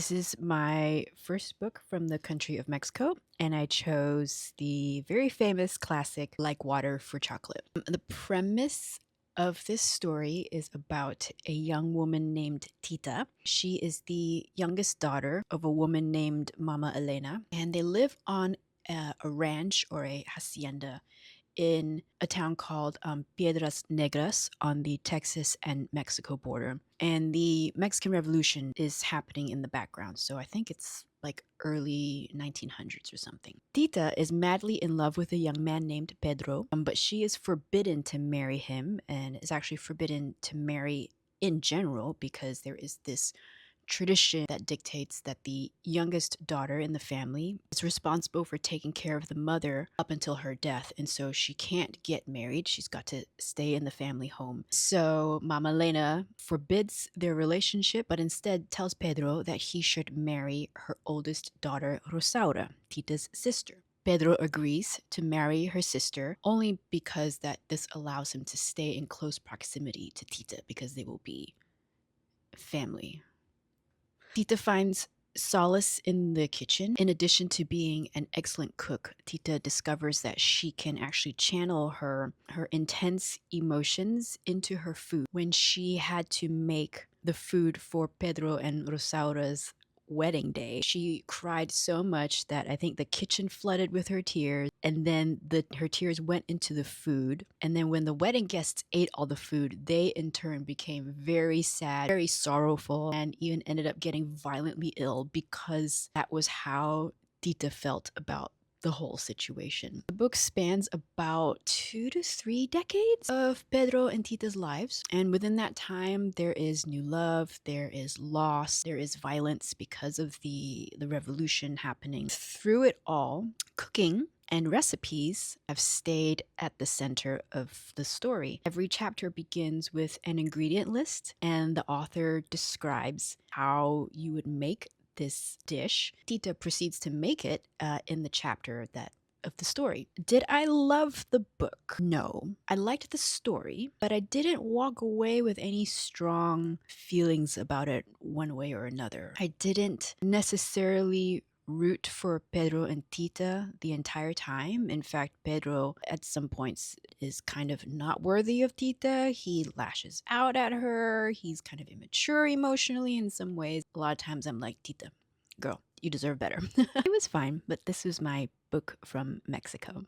This is my first book from the country of Mexico, and I chose the very famous classic Like Water for Chocolate. The premise of this story is about a young woman named Tita. She is the youngest daughter of a woman named Mama Elena, and they live on a ranch or a hacienda in a town called Piedras Negras on the Texas and Mexico border. And the Mexican Revolution is happening in the background. So I think it's like early 1900s or something. Tita is madly in love with a young man named Pedro, but she is forbidden to marry him and is actually forbidden to marry in general because there is this tradition that dictates that the youngest daughter in the family is responsible for taking care of the mother up until her death. And so she can't get married. She's got to stay in the family home. So Mama Elena forbids their relationship, but instead tells Pedro that he should marry her oldest daughter, Rosaura, Tita's sister. Pedro agrees to marry her sister only because that this allows him to stay in close proximity to Tita because they will be family. Tita finds solace in the kitchen. In addition to being an excellent cook, Tita discovers that she can actually channel her intense emotions into her food. When she had to make the food for Pedro and Rosaura's wedding day, she cried so much that I think the kitchen flooded with her tears, and then her tears went into the food. And then when the wedding guests ate all the food, they in turn became very sad, very sorrowful, and even ended up getting violently ill because that was how Tita felt about the whole situation. The book spans about 2 to 3 decades of Pedro and Tita's lives. And within that time, there is new love, there is loss, there is violence because of the revolution happening. Through it all, cooking and recipes have stayed at the center of the story. Every chapter begins with an ingredient list, and the author describes how you would make this dish. Tita proceeds to make it in the chapter of the story. Did I love the book? No. I liked the story, but I didn't walk away with any strong feelings about it one way or another. I didn't necessarily root for Pedro and Tita the entire time. In fact, Pedro at some points is kind of not worthy of Tita. He lashes out at her. He's kind of immature emotionally in some ways. A lot of times I'm like, Tita, girl, you deserve better. It was fine, but this was my book from Mexico.